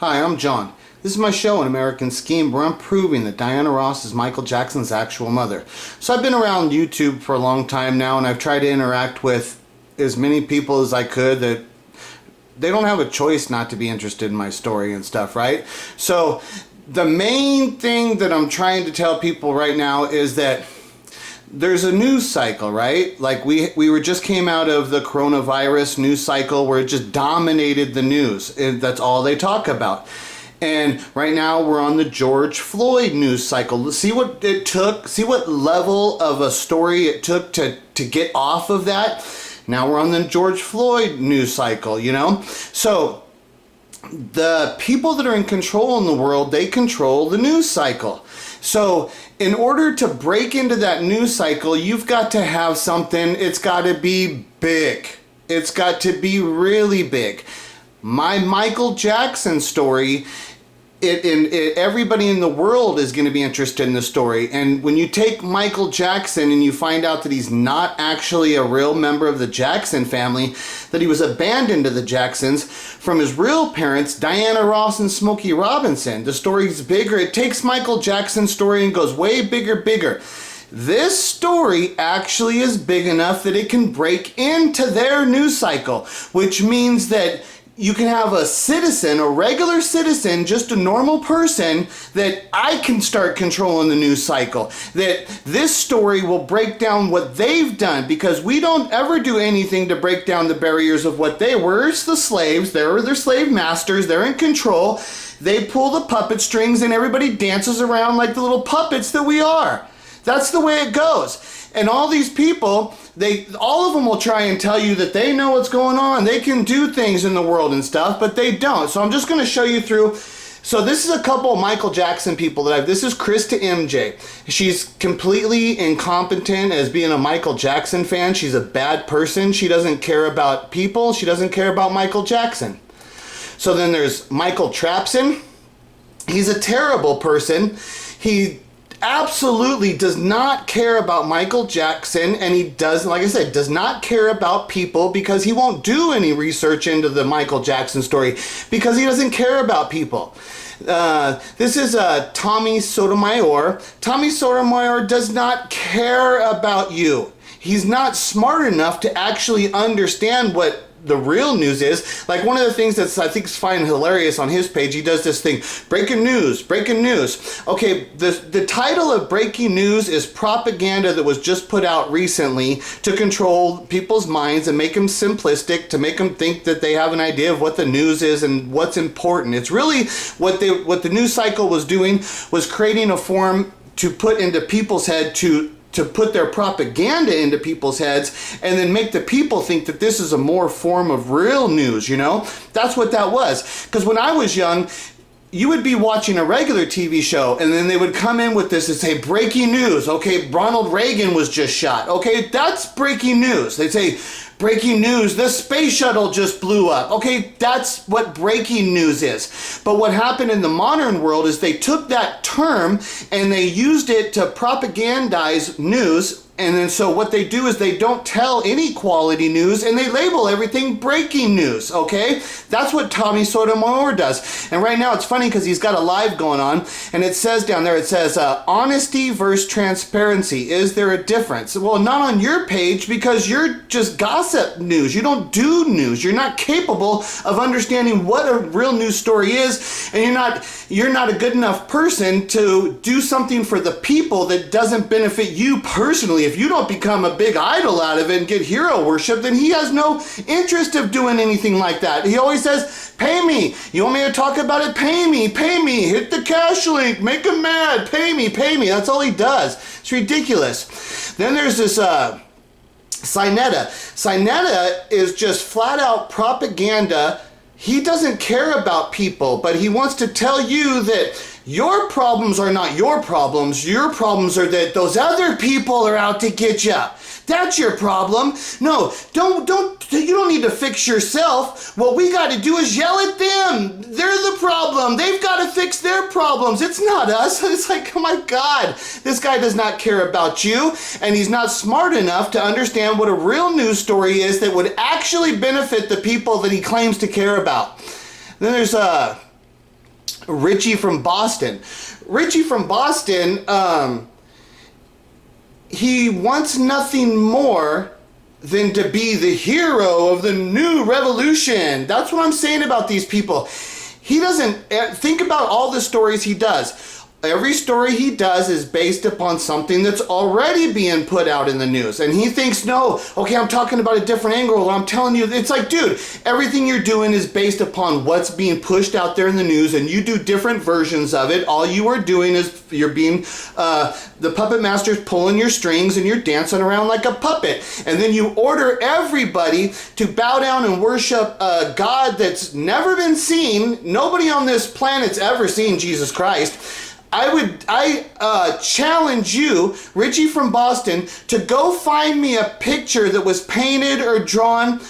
Hi, I'm John. This is my show, An American Scheme, where I'm proving that Diana Ross is Michael Jackson's actual mother. So I've been around YouTube for a long time now, and I've tried to interact with as many people as I could that they don't have a choice not to be interested in my story and stuff, right? So the main thing that I'm trying to tell people right now is that there's a news cycle, right? Like we were just came out of the coronavirus news cycle where it just dominated the news. That's all they talk about. And right now we're on the George Floyd news cycle. See what it took, see what level of a story it took to get off of that. Now we're on the George Floyd news cycle, you know? So the people that are in control in the world, they control the news cycle. So in order to break into that news cycle, you've got to have something, it's got to be big. It's got to be really big. My Michael Jackson story, everybody in the world is going to be interested in the story. And when you take Michael Jackson and you find out that he's not actually a real member of the Jackson family, that he was abandoned to the Jacksons from his real parents, Diana Ross and Smokey Robinson, the story's bigger. It takes Michael Jackson's story and goes way bigger. This story actually is big enough that it can break into their news cycle, which means that you can have a citizen, a regular citizen, just a normal person, that I can start controlling the news cycle. That this story will break down what they've done, because we don't ever do anything to break down the barriers of what they were. It's the slaves. They were their slave masters. They're in control. They pull the puppet strings and everybody dances around like the little puppets that we are. That's the way it goes. And all these people, all of them will try and tell you that they know what's going on. They can do things in the world and stuff, but they don't. So I'm just going to show you through. So this is a couple of Michael Jackson people this is Krista MJ. She's completely incompetent as being a Michael Jackson fan. She's a bad person. She doesn't care about people. She doesn't care about Michael Jackson. So then there's Michael Trapson. He's a terrible person. He absolutely does not care about Michael Jackson, and he does, like I said, does not care about people, because he won't do any research into the Michael Jackson story because he doesn't care about people. This is Tommy Sotomayor. Tommy Sotomayor does not care about you. He's not smart enough to actually understand what the real news is. Like, one of the things that's I think is fine hilarious on his page, he does this thing, breaking news. Okay, the title of breaking news is propaganda that was just put out recently to control people's minds and make them simplistic, to make them think that they have an idea of what the news is and what's important. It's really what the news cycle was doing, was creating a form to put into people's head, to put their propaganda into people's heads, and then make the people think that this is a more form of real news, you know? That's what that was. Because when I was young, you would be watching a regular TV show, and then they would come in with this and say, breaking news. Okay, Ronald Reagan was just shot. Okay, that's breaking news. They'd say, breaking news, the space shuttle just blew up. Okay, that's what breaking news is. But what happened in the modern world is they took that term and they used it to propagandize news. And then so what they do is they don't tell any quality news, and they label everything breaking news, okay? That's what Tommy Sotomayor does. And right now it's funny because he's got a live going on, and it says down there, it says, honesty versus transparency. Is there a difference? Well, not on your page, because you're just gossip news. You don't do news. You're not capable of understanding what a real news story is, and you're not a good enough person to do something for the people that doesn't benefit you personally. If you don't become a big idol out of it and get hero worship, then he has no interest of doing anything like that. He always says, pay me. You want me to talk about it? Pay me. Hit the cash link. Make him mad. Pay me. That's all he does. It's ridiculous. Then there's this SaNeter. SaNeter is just flat out propaganda. He doesn't care about people, but he wants to tell you that your problems are not your problems. Your problems are that those other people are out to get you. That's your problem. No, you don't need to fix yourself. What we got to do is yell at them. They're the problem. They've got to fix their problems. It's not us. It's like, oh my God, this guy does not care about you, and he's not smart enough to understand what a real news story is that would actually benefit the people that he claims to care about. Then there's Richie from Boston. Richie from Boston, he wants nothing more than to be the hero of the new revolution. That's what I'm saying about these people. He doesn't think about all the stories he does. Every story he does is based upon something that's already being put out in the news. And he thinks, no, okay, I'm talking about a different angle. I'm telling you, it's like, dude, everything you're doing is based upon what's being pushed out there in the news, and you do different versions of it. All you are doing is you're being, the puppet master's pulling your strings and you're dancing around like a puppet. And then you order everybody to bow down and worship a God that's never been seen. Nobody on this planet's ever seen Jesus Christ. I challenge you, Richie from Boston, to go find me a picture that was painted or drawn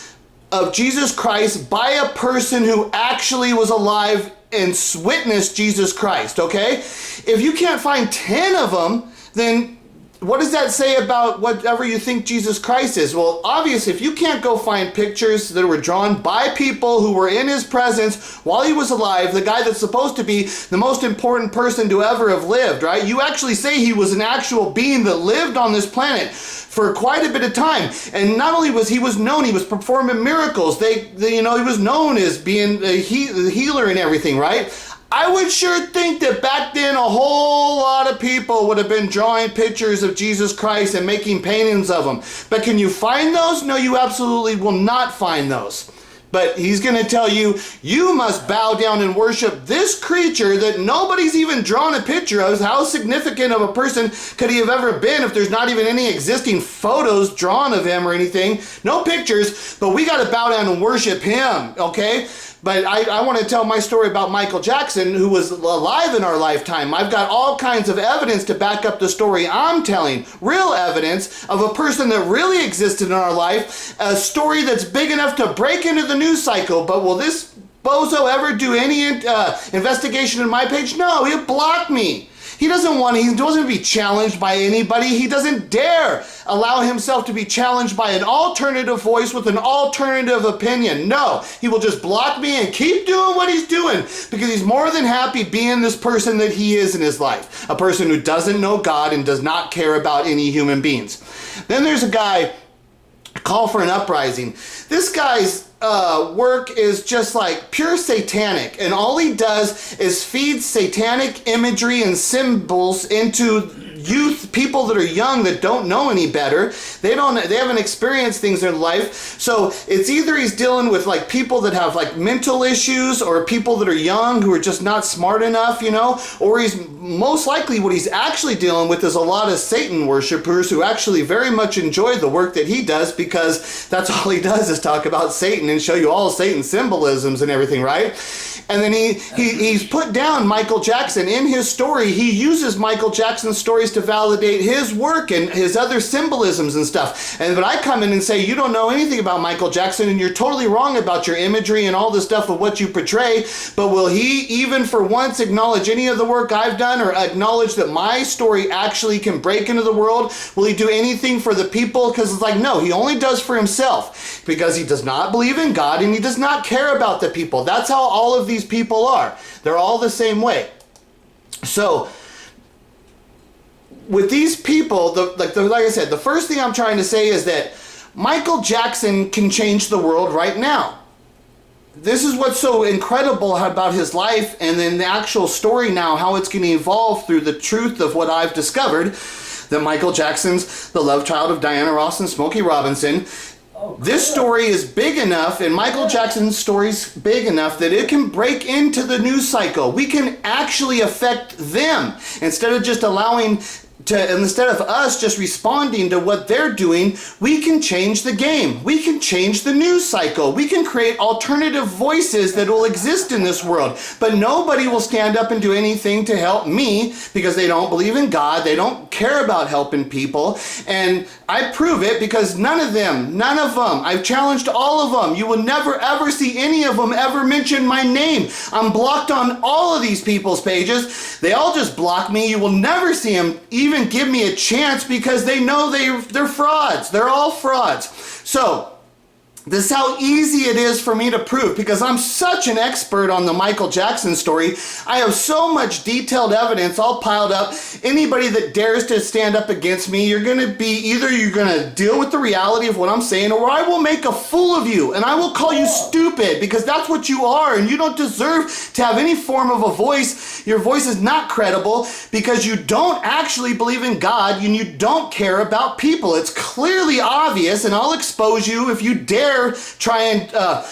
of Jesus Christ by a person who actually was alive and witnessed Jesus Christ, okay? If you can't find 10 of them, then what does that say about whatever you think Jesus Christ is? Well, obviously, if you can't go find pictures that were drawn by people who were in his presence while he was alive, the guy that's supposed to be the most important person to ever have lived, right? You actually say he was an actual being that lived on this planet for quite a bit of time. And not only was he known, he was performing miracles. He was known as being a healer and everything, right? I would sure think that back then a whole lot of people would have been drawing pictures of Jesus Christ and making paintings of him. But can you find those? No, you absolutely will not find those. But he's going to tell you, you must bow down and worship this creature that nobody's even drawn a picture of. How significant of a person could he have ever been if there's not even any existing photos drawn of him or anything? No pictures, but we got to bow down and worship him, okay? But I want to tell my story about Michael Jackson, who was alive in our lifetime. I've got all kinds of evidence to back up the story I'm telling. Real evidence of a person that really existed in our life. A story that's big enough to break into the news cycle. But will this bozo ever do any investigation in my page? No, he'll block me. He doesn't want to be challenged by anybody. He doesn't dare allow himself to be challenged by an alternative voice with an alternative opinion. No, he will just block me and keep doing what he's doing because he's more than happy being this person that he is in his life. A person who doesn't know God and does not care about any human beings. Then there's a guy, Call for an Uprising. This guy's work is just like pure satanic, and all he does is feed satanic imagery and symbols into youth, people that are young that don't know any better. They haven't experienced things in life. So it's either he's dealing with like people that have like mental issues or people that are young who are just not smart enough, or he's most likely what he's actually dealing with is a lot of Satan worshipers who actually very much enjoy the work that he does because that's all he does is talk about Satan and show you all Satan symbolisms and everything, right? And then he's put down Michael Jackson. In his story, he uses Michael Jackson's stories to validate his work and his other symbolisms and stuff. But I come in and say, you don't know anything about Michael Jackson and you're totally wrong about your imagery and all the stuff of what you portray. But will he even for once acknowledge any of the work I've done or acknowledge that my story actually can break into the world? Will he do anything for the people? Because it's like, no, he only does for himself because he does not believe in God and he does not care about the people. That's how all of these people are. They're all the same way. So with these people, like I said, the first thing I'm trying to say is that Michael Jackson can change the world right now. This is what's so incredible about his life and then the actual story now, how it's going to evolve through the truth of what I've discovered, that Michael Jackson's the love child of Diana Ross and Smokey Robinson. This story is big enough, and Michael Jackson's story's big enough that it can break into the news cycle. We can actually affect them instead of just instead of us just responding to what they're doing. We can change the game. We can change the news cycle. We can create alternative voices that will exist in this world. But nobody will stand up and do anything to help me because they don't believe in God. They don't care about helping people. And I prove it because none of them, I've challenged all of them. You will never ever see any of them ever mention my name. I'm blocked on all of these people's pages. They all just block me. You will never see them even give me a chance because they know they're frauds. They're all frauds. So This is how easy it is for me to prove, because I'm such an expert on the Michael Jackson story. I have so much detailed evidence all piled up. Anybody that dares to stand up against me, you're going to be, either you're going to deal with the reality of what I'm saying, or I will make a fool of you, and I will call you stupid, because that's what you are, and you don't deserve to have any form of a voice. Your voice is not credible, because you don't actually believe in God, and you don't care about people. It's clearly obvious, and I'll expose you if you dare try and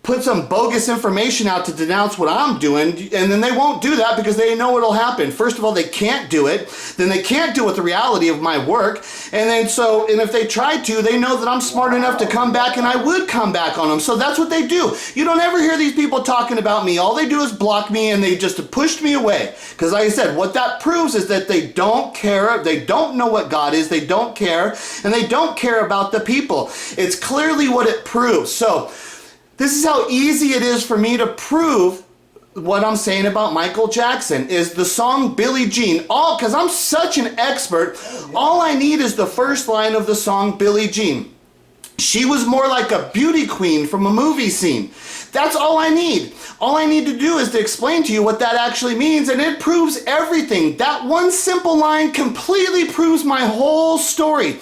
put some bogus information out to denounce what I'm doing, and then they won't do that because they know what'll happen. First of all, they can't do it. Then they can't deal with the reality of my work. And if they tried to, they know that I'm smart enough to come back, and I would come back on them. So that's what they do. You don't ever hear these people talking about me. All they do is block me, and they just pushed me away. Because like I said, what that proves is that they don't care. They don't know what God is. They don't care. And they don't care about the people. It's clearly what it proves. So this is how easy it is for me to prove what I'm saying about Michael Jackson is the song Billie Jean. Because I'm such an expert, all I need is the first line of the song Billie Jean. She was more like a beauty queen from a movie scene. That's all I need. All I need to do is to explain to you what that actually means, and it proves everything. That one simple line completely proves my whole story.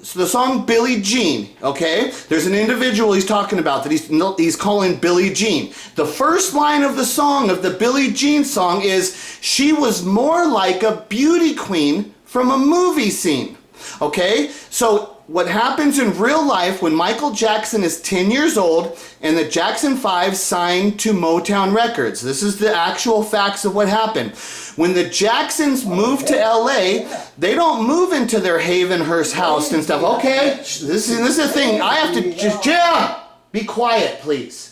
So the song Billie Jean, okay? There's an individual he's talking about that he's calling Billie Jean. The first line of the song, of the Billie Jean song, is, she was more like a beauty queen from a movie scene, okay? So what happens in real life when Michael Jackson is 10 years old and the Jackson 5 signed to Motown Records. This is the actual facts of what happened. When the Jacksons moved to LA, they don't move into their Havenhurst house and stuff. Okay, this is the thing. I have to just, Jim, be quiet, please.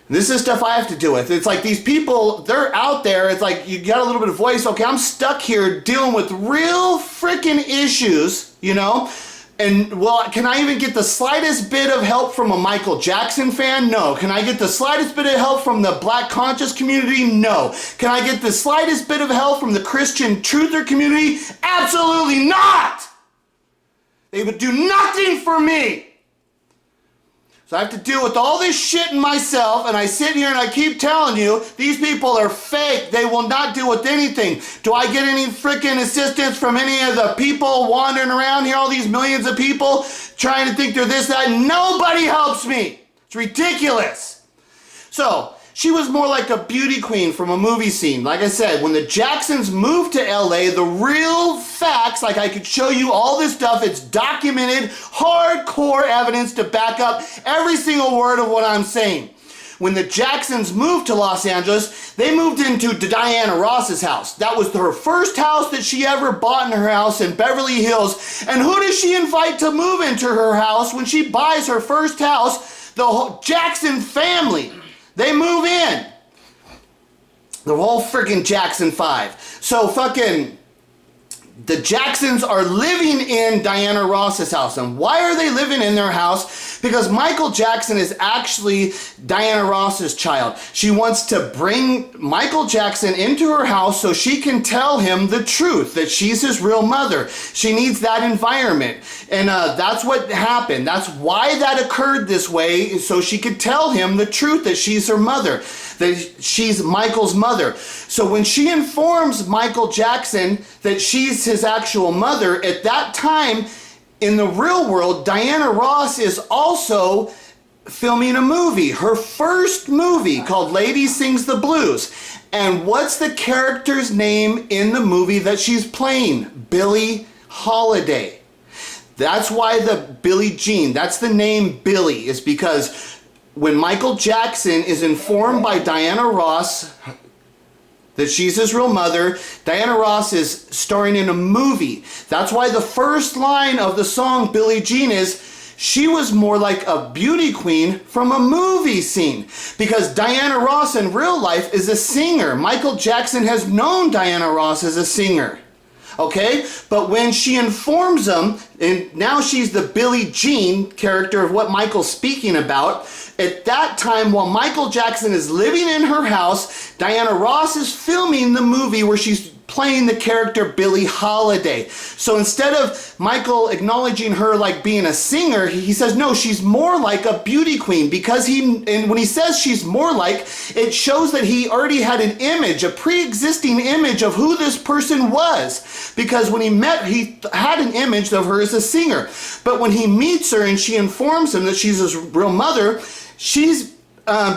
This is stuff I have to deal with. It's like these people, they're out there. It's like you got a little bit of voice. Okay, I'm stuck here dealing with real freaking issues, you know? And, well, can I even get the slightest bit of help from a Michael Jackson fan? No. Can I get the slightest bit of help from the Black conscious community? No. Can I get the slightest bit of help from the Christian truther community? Absolutely not! They would do nothing for me. So I have to deal with all this shit in myself, and I sit here and I keep telling you, these people are fake. They will not deal with anything. Do I get any freaking assistance from any of the people wandering around here, all these millions of people trying to think they're this, that? Nobody helps me. It's ridiculous. So, she was more like a beauty queen from a movie scene. Like I said, when the Jacksons moved to LA, the real facts, like I could show you all this stuff, it's documented, hardcore evidence to back up every single word of what I'm saying. When the Jacksons moved to Los Angeles, they moved into Diana Ross's house. That was her first house that she ever bought in her house in Beverly Hills. And who does she invite to move into her house when she buys her first house? The whole Jackson family. They move in. The whole freaking Jackson 5. So fucking the Jacksons are living in Diana Ross's house. And why are they living in their house? Because Michael Jackson is actually Diana Ross's child. She wants to bring Michael Jackson into her house so she can tell him the truth, that she's his real mother. She needs that environment. And that's what happened. That's why that occurred this way, so she could tell him the truth, that she's her mother, that she's Michael's mother. So when she informs Michael Jackson that she's his actual mother, at that time, in the real world, Diana Ross is also filming a movie, her first movie called Lady Sings the Blues. And what's the character's name in the movie that she's playing? Billie Holiday. That's why the Billie Jean, that's the name Billie, is because when Michael Jackson is informed by Diana Ross that she's his real mother, Diana Ross is starring in a movie. That's why the first line of the song Billie Jean is, she was more like a beauty queen from a movie scene. Because Diana Ross in real life is a singer. Michael Jackson has known Diana Ross as a singer. Okay? But when she informs him, and now she's the Billie Jean character of what Michael's speaking about, at that time, while Michael Jackson is living in her house, Diana Ross is filming the movie where she's playing the character Billie Holiday. So instead of Michael acknowledging her like being a singer, he says, no, she's more like a beauty queen, because and when he says she's more like, it shows that he already had an image, a pre-existing image of who this person was, because when he met, he had an image of her as a singer. But when he meets her and she informs him that she's his real mother, she's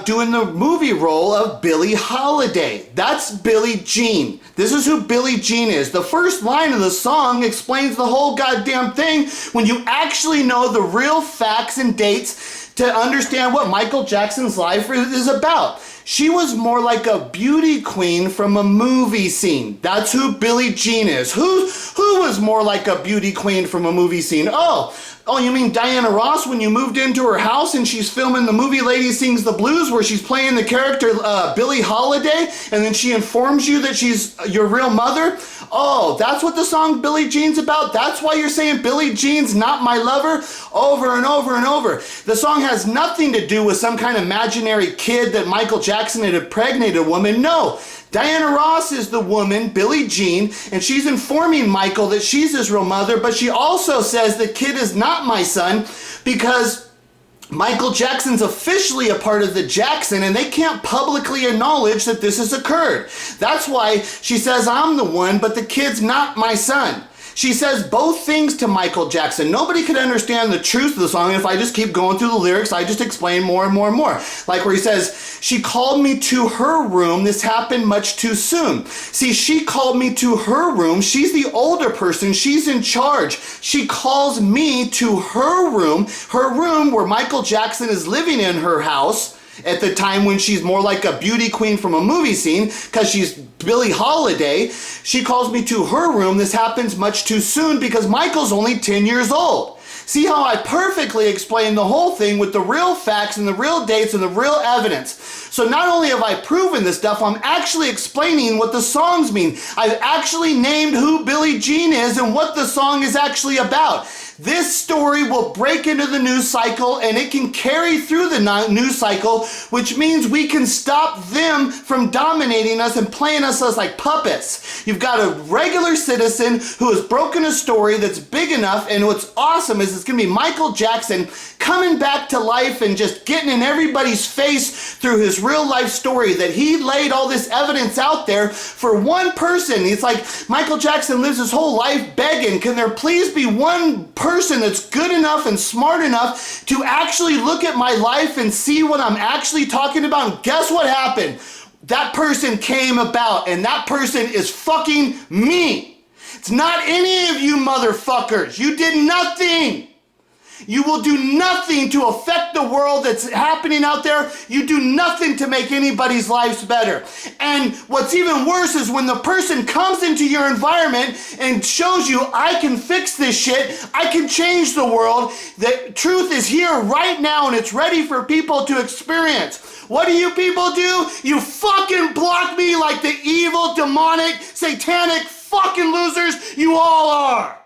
doing the movie role of Billie Holiday. That's Billie Jean. This is who Billie Jean is. The first line of the song explains the whole goddamn thing when you actually know the real facts and dates to understand what Michael Jackson's life is about. She was more like a beauty queen from a movie scene. That's who Billie Jean is. Who was more like a beauty queen from a movie scene? Oh, you mean Diana Ross when you moved into her house and she's filming the movie Lady Sings the Blues where she's playing the character Billie Holiday, and then she informs you that she's your real mother? Oh, that's what the song Billie Jean's about? That's why you're saying Billie Jean's not my lover? Over and over and over. The song has nothing to do with some kind of imaginary kid that Michael Jackson had impregnated a woman. No. Diana Ross is the woman, Billie Jean, and she's informing Michael that she's his real mother, but she also says the kid is not my son because Michael Jackson's officially a part of the Jackson and they can't publicly acknowledge that this has occurred. That's why she says I'm the one, but the kid's not my son. She says both things to Michael Jackson. Nobody could understand the truth of the song if I just keep going through the lyrics. I just explain more and more and more. Like where he says, she called me to her room. This happened much too soon. See, she called me to her room. She's the older person. She's in charge. She calls me to her room where Michael Jackson is living in her house at the time when she's more like a beauty queen from a movie scene because she's Billie Holiday. She calls me to her room. This happens much too soon because Michael's only 10 years old. See how I perfectly explained the whole thing with the real facts and the real dates and the real evidence. So not only have I proven this stuff, I'm actually explaining what the songs mean. I've actually named who Billie Jean is and what the song is actually about. This story will break into the news cycle and it can carry through the news cycle, which means we can stop them from dominating us and playing us as like puppets. You've got a regular citizen who has broken a story that's big enough, and what's awesome is it's going to be Michael Jackson coming back to life and just getting in everybody's face through his real life story that he laid all this evidence out there for one person. It's like Michael Jackson lives his whole life begging, can there please be one person that's good enough and smart enough to actually look at my life and see what I'm actually talking about? And guess what happened? That person came about, and that person is fucking me. It's not any of you motherfuckers. You did nothing. You will do nothing to affect the world that's happening out there. You do nothing to make anybody's lives better. And what's even worse is when the person comes into your environment and shows you, I can fix this shit, I can change the world. The truth is here right now and it's ready for people to experience. What do you people do? You fucking block me like the evil, demonic, satanic fucking losers you all are.